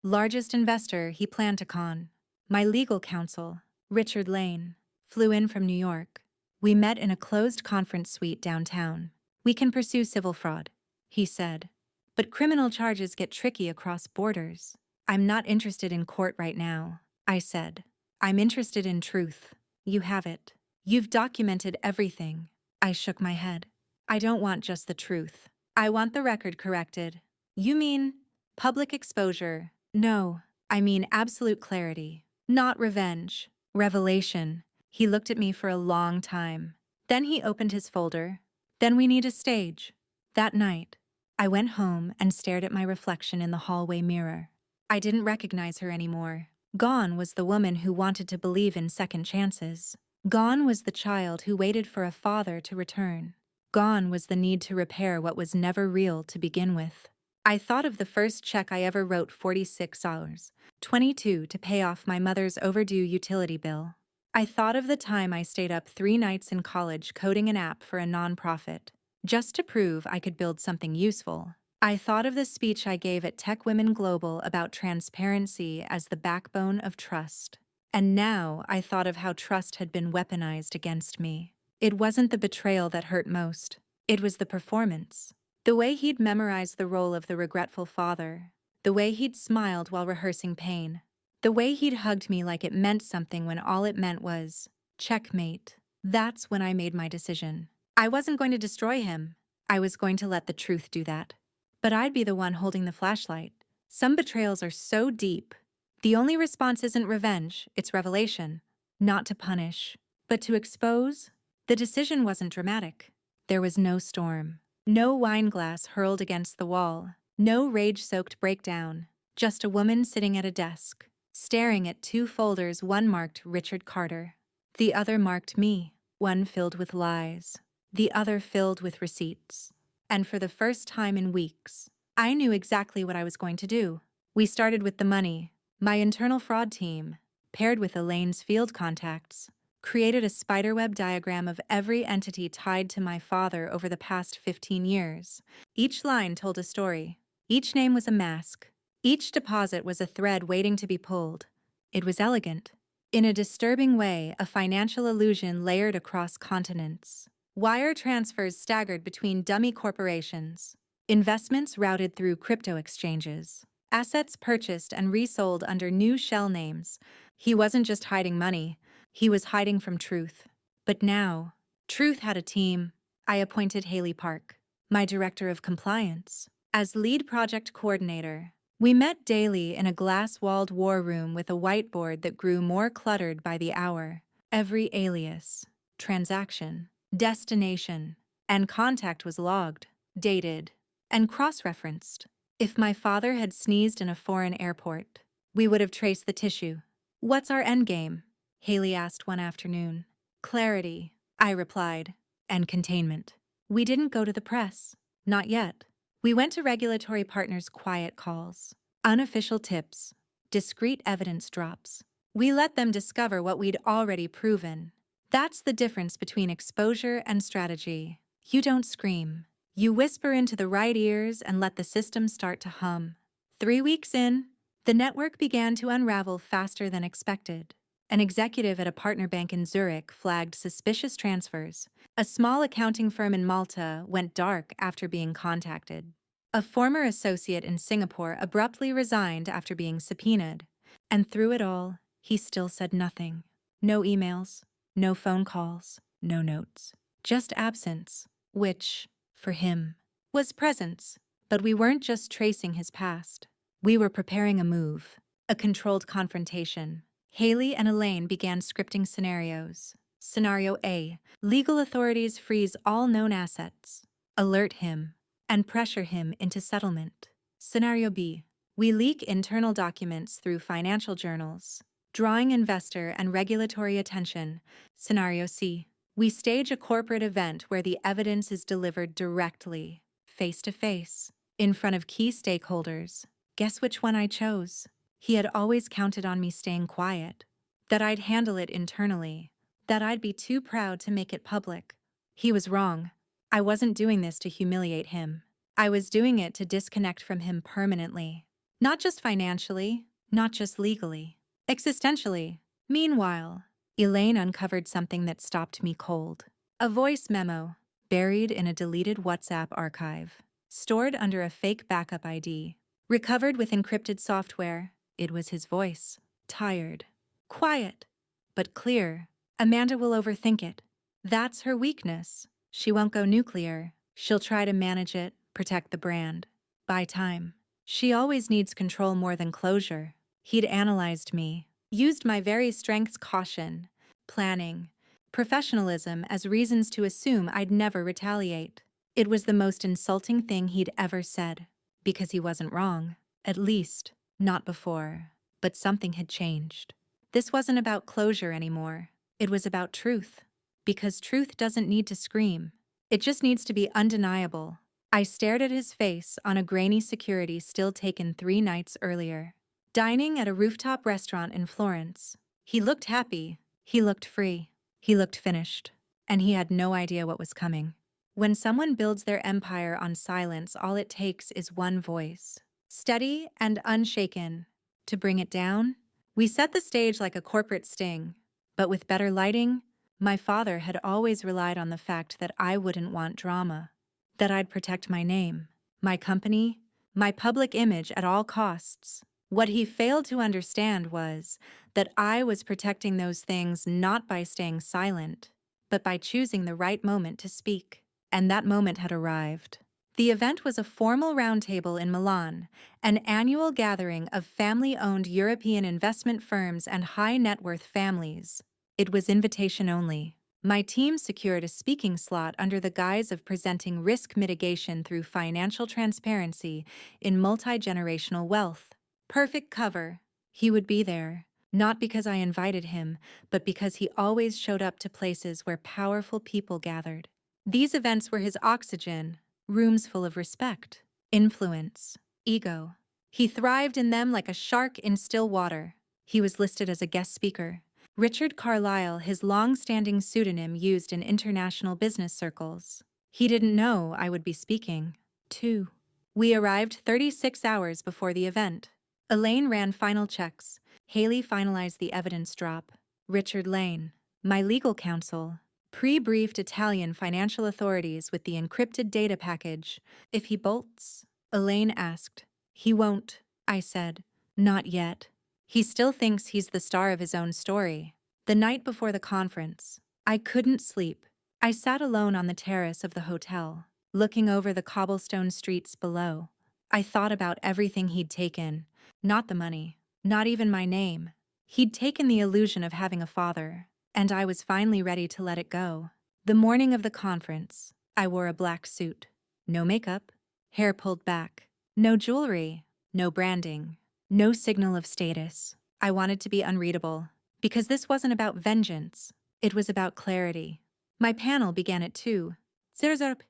largest investor he planned to con. My legal counsel, Richard Lane, flew in from New York. We met in a closed conference suite downtown. We can pursue civil fraud, he said, but criminal charges get tricky across borders. I'm not interested in court right now, I said. I'm interested in truth. You have it. You've documented everything. I shook my head. I don't want just the truth. I want the record corrected. You mean public exposure? No, I mean absolute clarity. Not revenge. Revelation. He looked at me for a long time. Then he opened his folder. Then we need a stage. That night, I went home and stared at my reflection in the hallway mirror. I didn't recognize her anymore. Gone was the woman who wanted to believe in second chances. Gone was the child who waited for a father to return. Gone was the need to repair what was never real to begin with. I thought of the first check I ever wrote, 46 hours, 22, to pay off my mother's overdue utility bill. I thought of the time I stayed up 3 nights in college coding an app for a nonprofit, just to prove I could build something useful. I thought of the speech I gave at Tech Women Global about transparency as the backbone of trust. And now I thought of how trust had been weaponized against me. It wasn't the betrayal that hurt most. It was the performance. The way he'd memorized the role of the regretful father. The way he'd smiled while rehearsing pain. The way he'd hugged me like it meant something when all it meant was checkmate. That's when I made my decision. I wasn't going to destroy him. I was going to let the truth do that. But I'd be the one holding the flashlight. Some betrayals are so deep. The only response isn't revenge, it's revelation. Not to punish, but to expose. The decision wasn't dramatic. There was no storm, no wine glass hurled against the wall, no rage-soaked breakdown, just a woman sitting at a desk, staring at two folders, one marked Richard Carter, the other marked me, one filled with lies, the other filled with receipts. And for the first time in weeks, I knew exactly what I was going to do. We started with the money, my internal fraud team, paired with Elaine's field contacts, created a spiderweb diagram of every entity tied to my father over the past 15 years. Each line told a story. Each name was a mask. Each deposit was a thread waiting to be pulled. It was elegant. In a disturbing way, a financial illusion layered across continents. Wire transfers staggered between dummy corporations. Investments routed through crypto exchanges. Assets purchased and resold under new shell names. He wasn't just hiding money. He was hiding from truth. But now, truth had a team. I appointed Haley Park, my director of compliance, as lead project coordinator. We met daily in a glass-walled war room with a whiteboard that grew more cluttered by the hour. Every alias, transaction, destination, and contact was logged, dated, and cross-referenced. If my father had sneezed in a foreign airport, we would have traced the tissue. "What's our endgame?" Haley asked one afternoon. "Clarity," I replied, "and containment." We didn't go to the press. Not yet. We went to regulatory partners' quiet calls, unofficial tips, discreet evidence drops. We let them discover what we'd already proven. That's the difference between exposure and strategy. You don't scream. You whisper into the right ears and let the system start to hum. 3 weeks in, the network began to unravel faster than expected. An executive at a partner bank in Zurich flagged suspicious transfers. A small accounting firm in Malta went dark after being contacted. A former associate in Singapore abruptly resigned after being subpoenaed. And through it all, he still said nothing. No emails, no phone calls, no notes. Just absence, which, for him, was presence. But we weren't just tracing his past. We were preparing a move, a controlled confrontation. Haley and Elaine began scripting scenarios. Scenario A: legal authorities freeze all known assets, alert him, and pressure him into settlement. Scenario B: we leak internal documents through financial journals, drawing investor and regulatory attention. Scenario C: we stage a corporate event where the evidence is delivered directly, face to face, in front of key stakeholders. Guess which one I chose? He had always counted on me staying quiet, that I'd handle it internally, that I'd be too proud to make it public. He was wrong. I wasn't doing this to humiliate him. I was doing it to disconnect from him permanently. Not just financially, not just legally, existentially. Meanwhile, Elaine uncovered something that stopped me cold. A voice memo, buried in a deleted WhatsApp archive, stored under a fake backup ID, recovered with encrypted software. It was his voice, tired, quiet, but clear. Amanda will overthink it. That's her weakness. She won't go nuclear. She'll try to manage it, protect the brand, buy time. She always needs control more than closure. He'd analyzed me, used my very strengths: caution, planning, professionalism as reasons to assume I'd never retaliate. It was the most insulting thing he'd ever said, because he wasn't wrong, at least, not before. But something had changed. This wasn't about closure anymore. It was about truth. Because truth doesn't need to scream. It just needs to be undeniable. I stared at his face on a grainy security still taken 3 nights earlier. Dining at a rooftop restaurant in Florence. He looked happy. He looked free. He looked finished. And he had no idea what was coming. When someone builds their empire on silence, all it takes is one voice, steady and unshaken. To bring it down, we set the stage like a corporate sting. But with better lighting, my father had always relied on the fact that I wouldn't want drama, that I'd protect my name, my company, my public image at all costs. What he failed to understand was that I was protecting those things not by staying silent, but by choosing the right moment to speak. And that moment had arrived. The event was a formal roundtable in Milan, an annual gathering of family-owned European investment firms and high-net-worth families. It was invitation only. My team secured a speaking slot under the guise of presenting risk mitigation through financial transparency in multi-generational wealth. Perfect cover. He would be there, not because I invited him, but because he always showed up to places where powerful people gathered. These events were his oxygen, rooms full of respect, influence, ego. He thrived in them like a shark in still water. He was listed as a guest speaker. Richard Carlyle, his long-standing pseudonym used in international business circles. He didn't know I would be speaking. 2. We arrived 36 hours before the event. Elaine ran final checks. Haley finalized the evidence drop. Richard Lane, my legal counsel, pre-briefed Italian financial authorities with the encrypted data package. If he bolts? Elaine asked. He won't, I said. Not yet. He still thinks he's the star of his own story. The night before the conference, I couldn't sleep. I sat alone on the terrace of the hotel, looking over the cobblestone streets below. I thought about everything he'd taken. Not the money, not even my name. He'd taken the illusion of having a father, and I was finally ready to let it go. The morning of the conference, I wore a black suit. No makeup, hair pulled back, no jewelry, no branding. No signal of status. I wanted to be unreadable, because this wasn't about vengeance. It was about clarity. My panel began at 2. Zerzerp.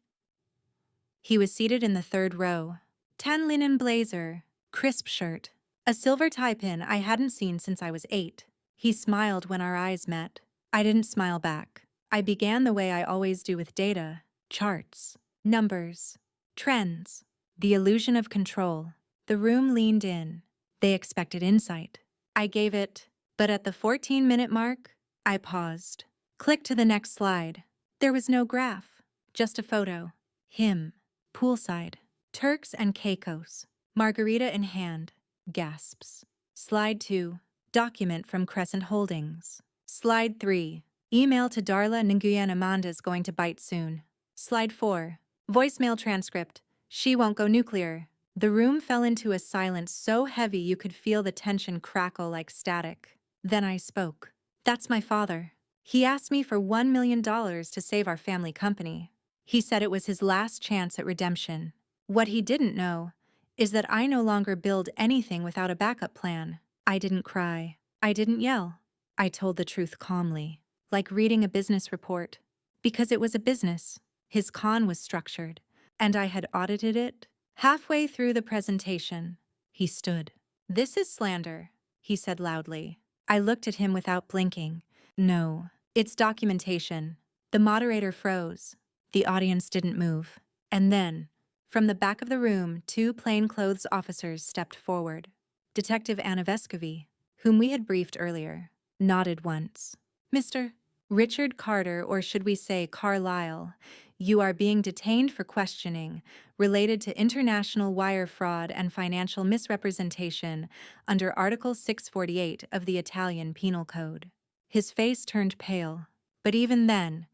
He was seated in the third row. Tan linen blazer, crisp shirt, a silver tie pin I hadn't seen since I was 8. He smiled when our eyes met. I didn't smile back. I began the way I always do with data, charts, numbers, trends, the illusion of control. The room leaned in. They expected insight. I gave it, but at the 14-minute mark, I paused. Click to the next slide. There was no graph, just a photo. Him, poolside, Turks and Caicos, margarita in hand, gasps. Slide 2, document from Crescent Holdings. Slide 3, email to Darla Nguyen Amanda's going to bite soon. Slide 4, voicemail transcript, she won't go nuclear. The room fell into a silence so heavy you could feel the tension crackle like static. Then I spoke. That's my father. He asked me for $1 million to save our family company. He said it was his last chance at redemption. What he didn't know is that I no longer build anything without a backup plan. I didn't cry. I didn't yell. I told the truth calmly, like reading a business report. Because it was a business. His con was structured, and I had audited it. Halfway through the presentation, he stood. This is slander, he said loudly. I looked at him without blinking. No, it's documentation. The moderator froze. The audience didn't move. And then, from the back of the room, 2 plainclothes officers stepped forward. Detective Anna Vescovy, whom we had briefed earlier, nodded once. Mr. Richard Carter, or should we say Carlyle, you are being detained for questioning related to international wire fraud and financial misrepresentation under Article 648 of the Italian Penal Code. His face turned pale, but even then,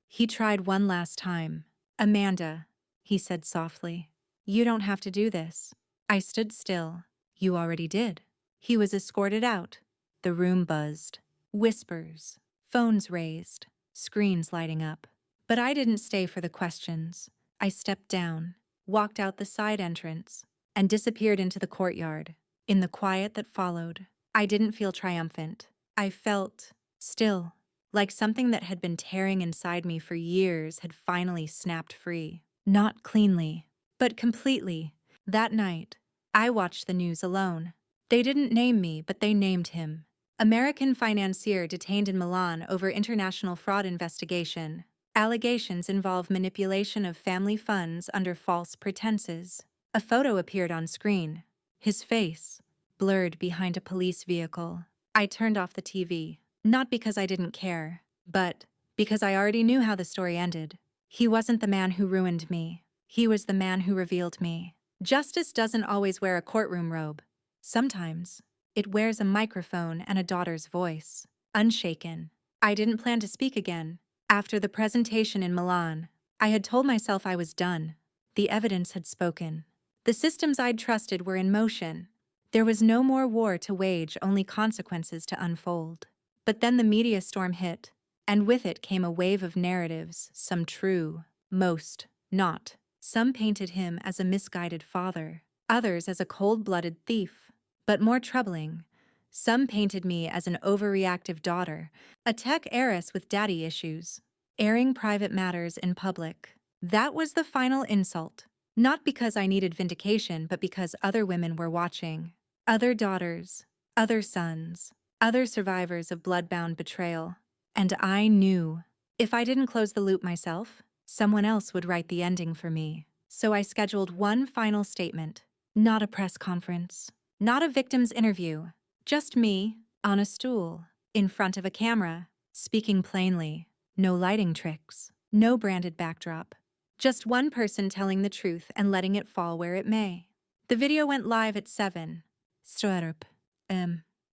he tried one last time. Amanda, he said softly, you don't have to do this. I stood still. You already did. He was escorted out. The room buzzed. Whispers. Phones raised. Screens lighting up. But I didn't stay for the questions. I stepped down, walked out the side entrance, and disappeared into the courtyard. In the quiet that followed, I didn't feel triumphant. I felt still, like something that had been tearing inside me for years had finally snapped free. Not cleanly, but completely. That night, I watched the news alone. They didn't name me, but they named him. American financier detained in Milan over international fraud investigation. Allegations involve manipulation of family funds under false pretenses. A photo appeared on screen. His face, blurred behind a police vehicle. I turned off the TV, not because I didn't care, but because I already knew how the story ended. He wasn't the man who ruined me. He was the man who revealed me. Justice doesn't always wear a courtroom robe. Sometimes, it wears a microphone and a daughter's voice. Unshaken. I didn't plan to speak again. After the presentation in Milan, I had told myself I was done. The evidence had spoken. The systems I'd trusted were in motion. There was no more war to wage, only consequences to unfold. But then the media storm hit. And with it came a wave of narratives, some true, most not. Some painted him as a misguided father, others as a cold-blooded thief. But more troubling, some painted me as an overreactive daughter, a tech heiress with daddy issues, airing private matters in public. That was the final insult. Not because I needed vindication, but because other women were watching. Other daughters, other sons, other survivors of blood-bound betrayal. And I knew, if I didn't close the loop myself, someone else would write the ending for me. So I scheduled one final statement. Not a press conference, not a victim's interview, just me, on a stool, in front of a camera, speaking plainly. No lighting tricks, no branded backdrop. Just one person telling the truth and letting it fall where it may. The video went live at 7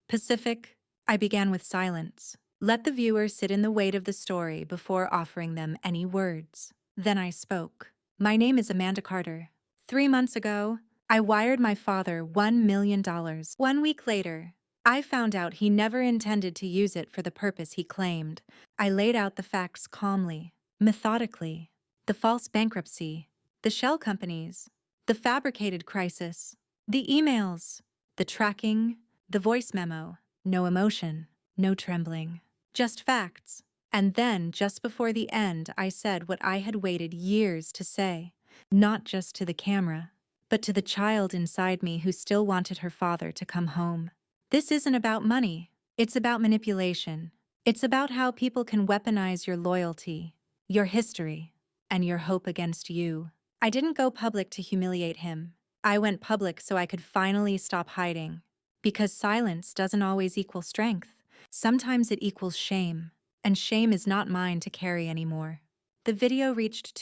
Pacific. I began with silence. Let the viewer sit in the weight of the story before offering them any words. Then I spoke. My name is Amanda Carter. 3 months ago, I wired my father $1 million. 1 week later, I found out he never intended to use it for the purpose he claimed. I laid out the facts calmly, methodically. The false bankruptcy, the shell companies, the fabricated crisis, the emails, the tracking, the voice memo. No emotion, no trembling, just facts. And then, just before the end, I said what I had waited years to say, not just to the camera, but to the child inside me who still wanted her father to come home. This isn't about money. It's about manipulation. It's about how people can weaponize your loyalty, your history, and your hope against you. I didn't go public to humiliate him. I went public so I could finally stop hiding. Because silence doesn't always equal strength. Sometimes it equals shame. And shame is not mine to carry anymore. The video reached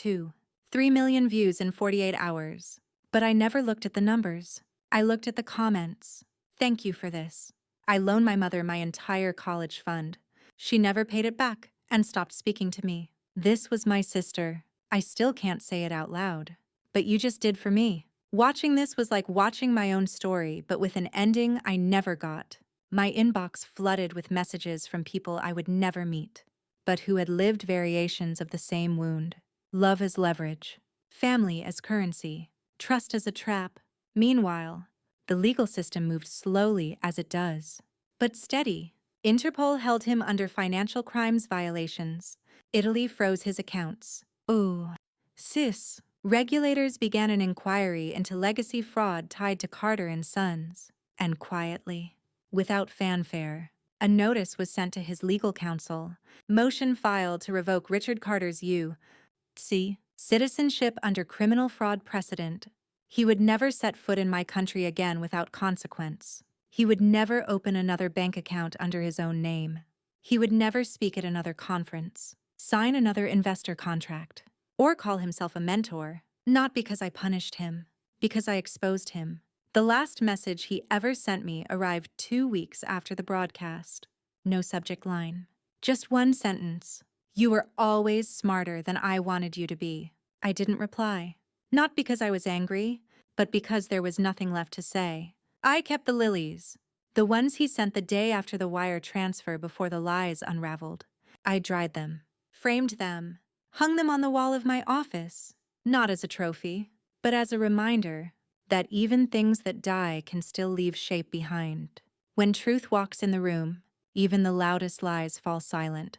3 million views in 48 hours. But I never looked at the numbers. I looked at the comments. Thank you for this. I loaned my mother my entire college fund. She never paid it back and stopped speaking to me. This was my sister. I still can't say it out loud. But you just did for me. Watching this was like watching my own story, but with an ending I never got. My inbox flooded with messages from people I would never meet, but who had lived variations of the same wound. Love as leverage, family as currency, trust as a trap. Meanwhile, the legal system moved slowly as it does, but steady. Interpol held him under financial crimes violations. Italy froze his accounts. Ooh. Sis. Regulators began an inquiry into legacy fraud tied to Carter and Sons. And quietly, without fanfare, a notice was sent to his legal counsel. Motion filed to revoke Richard Carter's U.S. citizenship under criminal fraud precedent. He would never set foot in my country again without consequence. He would never open another bank account under his own name. He would never speak at another conference, sign another investor contract, or call himself a mentor. Not because I punished him, because I exposed him. The last message he ever sent me arrived 2 weeks after the broadcast. No subject line. Just one sentence. You were always smarter than I wanted you to be. I didn't reply. Not because I was angry, but because there was nothing left to say. I kept the lilies, the ones he sent the day after the wire transfer before the lies unraveled. I dried them, framed them, hung them on the wall of my office, not as a trophy, but as a reminder that even things that die can still leave shape behind. When truth walks in the room, even the loudest lies fall silent.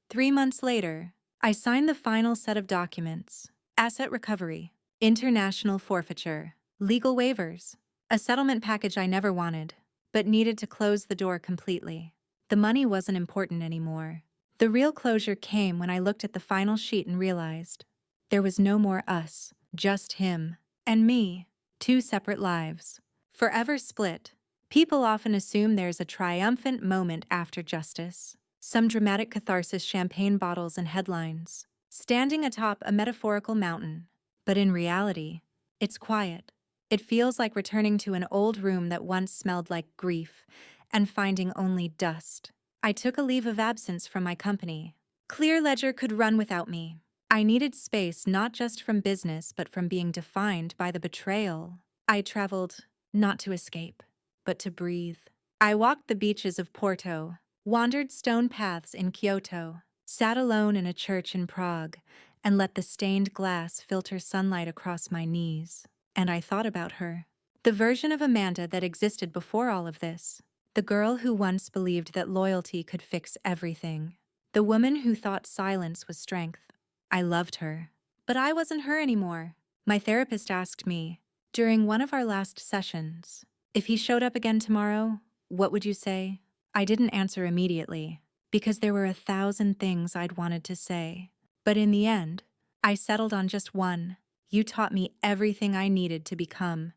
3 months later, I signed the final set of documents: asset recovery, international forfeiture, legal waivers, a settlement package I never wanted, but needed to close the door completely. The money wasn't important anymore. The real closure came when I looked at the final sheet and realized there was no more us, just him and me, 2 separate lives, forever split. People often assume there's a triumphant moment after justice, some dramatic catharsis, champagne bottles and headlines, standing atop a metaphorical mountain. But in reality, it's quiet. It feels like returning to an old room that once smelled like grief and finding only dust. I took a leave of absence from my company. Clear Ledger could run without me. I needed space not just from business but from being defined by the betrayal. I traveled, not to escape, but to breathe. I walked the beaches of Porto, wandered stone paths in Kyoto, sat alone in a church in Prague, and let the stained glass filter sunlight across my knees. And I thought about her. The version of Amanda that existed before all of this. The girl who once believed that loyalty could fix everything. The woman who thought silence was strength. I loved her. But I wasn't her anymore. My therapist asked me, during one of our last sessions, if he showed up again tomorrow, what would you say? I didn't answer immediately, because there were 1,000 things I'd wanted to say. But in the end, I settled on just one. You taught me everything I needed to become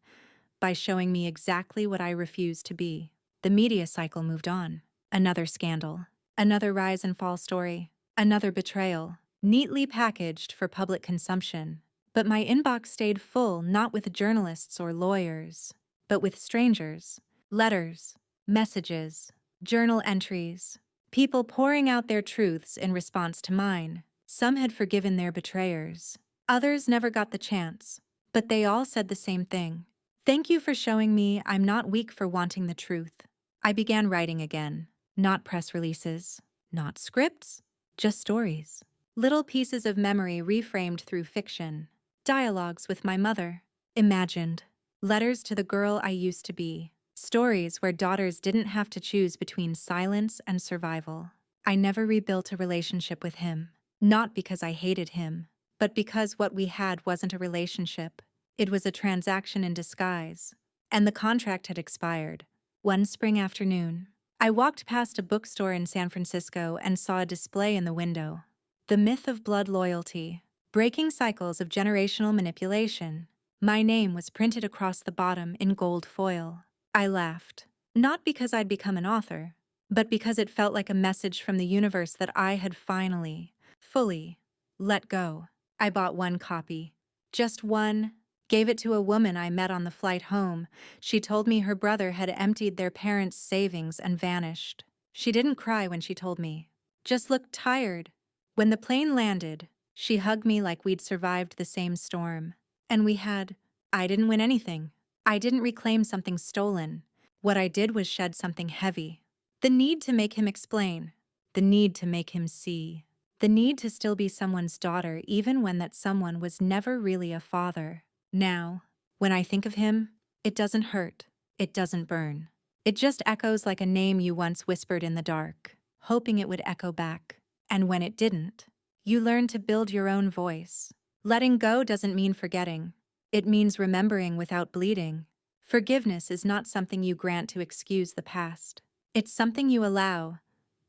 by showing me exactly what I refused to be. The media cycle moved on. Another scandal. Another rise and fall story. Another betrayal. Neatly packaged for public consumption. But my inbox stayed full not with journalists or lawyers, but with strangers. Letters, messages, journal entries. People pouring out their truths in response to mine. Some had forgiven their betrayers. Others never got the chance. But they all said the same thing. Thank you for showing me I'm not weak for wanting the truth. I began writing again. Not press releases. Not scripts. Just stories. Little pieces of memory reframed through fiction. Dialogues with my mother. Imagined. Letters to the girl I used to be. Stories where daughters didn't have to choose between silence and survival. I never rebuilt a relationship with him. Not because I hated him, but because what we had wasn't a relationship. It was a transaction in disguise. And the contract had expired. One spring afternoon, I walked past a bookstore in San Francisco and saw a display in the window. The Myth of Blood Loyalty, Breaking Cycles of Generational Manipulation. My name was printed across the bottom in gold foil. I laughed, not because I'd become an author, but because it felt like a message from the universe that I had finally, fully, let go. I bought one copy. Just one. Gave it to a woman I met on the flight home. She told me her brother had emptied their parents' savings and vanished. She didn't cry when she told me, just looked tired. When the plane landed, she hugged me like we'd survived the same storm. And I didn't win anything. I didn't reclaim something stolen. What I did was shed something heavy. The need to make him explain. The need to make him see. The need to still be someone's daughter even when that someone was never really a father. Now, when I think of him, it doesn't hurt. It doesn't burn. It just echoes like a name you once whispered in the dark, hoping it would echo back. And when it didn't, you learn to build your own voice. Letting go doesn't mean forgetting. It means remembering without bleeding. Forgiveness is not something you grant to excuse the past. It's something you allow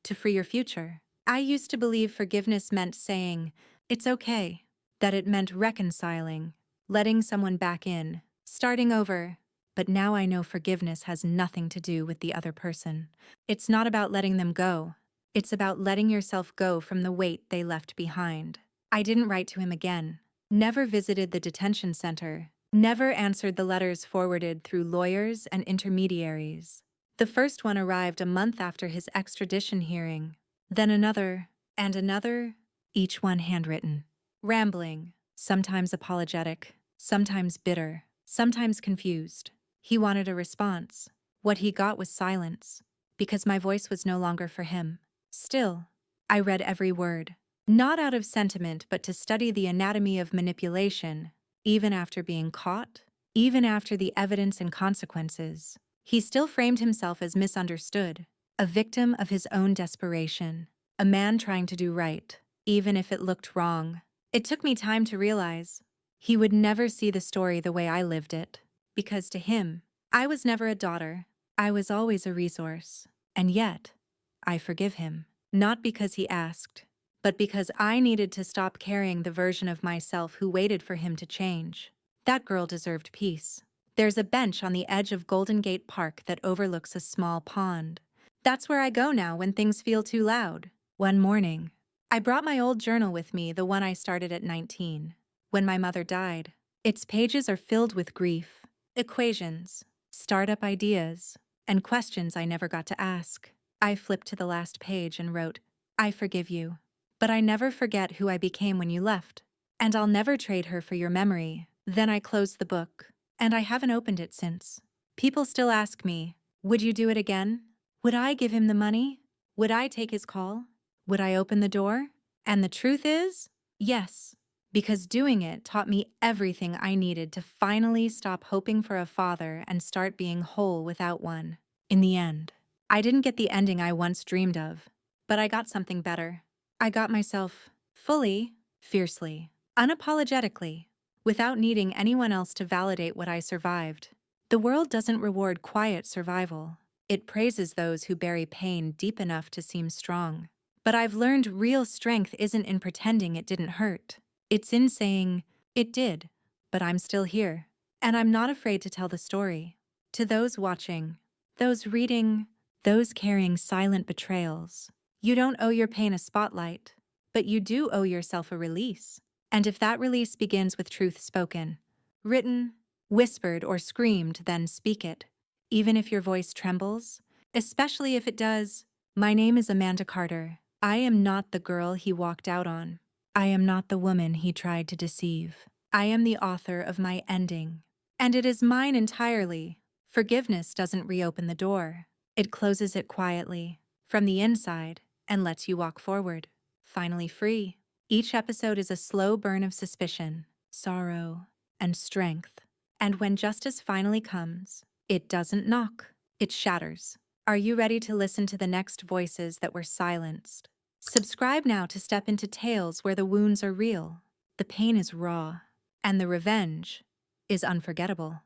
to free your future. I used to believe forgiveness meant saying, it's okay, that it meant reconciling, letting someone back in, starting over. But now I know forgiveness has nothing to do with the other person. It's not about letting them go. It's about letting yourself go from the weight they left behind. I didn't write to him again. Never visited the detention center. Never answered the letters forwarded through lawyers and intermediaries. The first one arrived a month after his extradition hearing. Then another, and another, each one handwritten. Rambling, sometimes apologetic, sometimes bitter, sometimes confused. He wanted a response. What he got was silence, because my voice was no longer for him. Still, I read every word, not out of sentiment but to study the anatomy of manipulation, even after being caught, even after the evidence and consequences. He still framed himself as misunderstood, a victim of his own desperation, a man trying to do right, even if it looked wrong. It took me time to realize he would never see the story the way I lived it, because to him, I was never a daughter. I was always a resource. And yet, I forgive him, not because he asked, but because I needed to stop carrying the version of myself who waited for him to change. That girl deserved peace. There's a bench on the edge of Golden Gate Park that overlooks a small pond. That's where I go now when things feel too loud. One morning, I brought my old journal with me, the one I started at 19, when my mother died. Its pages are filled with grief, equations, startup ideas, and questions I never got to ask. I flipped to the last page and wrote, I forgive you, but I never forget who I became when you left, and I'll never trade her for your memory. Then I closed the book, and I haven't opened it since. People still ask me, would you do it again? Would I give him the money? Would I take his call? Would I open the door? And the truth is, yes, because doing it taught me everything I needed to finally stop hoping for a father and start being whole without one. In the end, I didn't get the ending I once dreamed of, but I got something better. I got myself fully, fiercely, unapologetically, without needing anyone else to validate what I survived. The world doesn't reward quiet survival. It praises those who bury pain deep enough to seem strong. But I've learned real strength isn't in pretending it didn't hurt. It's in saying, it did, but I'm still here. And I'm not afraid to tell the story. To those watching, those reading, those carrying silent betrayals, you don't owe your pain a spotlight, but you do owe yourself a release. And if that release begins with truth spoken, written, whispered, or screamed, then speak it. Even if your voice trembles, especially if it does. My name is Amanda Carter. I am not the girl he walked out on. I am not the woman he tried to deceive. I am the author of my ending. And it is mine entirely. Forgiveness doesn't reopen the door. It closes it quietly, from the inside, and lets you walk forward, finally free. Each episode is a slow burn of suspicion, sorrow, and strength. And when justice finally comes, it doesn't knock, it shatters. Are you ready to listen to the next voices that were silenced? Subscribe now to step into tales where the wounds are real, the pain is raw, and the revenge is unforgettable.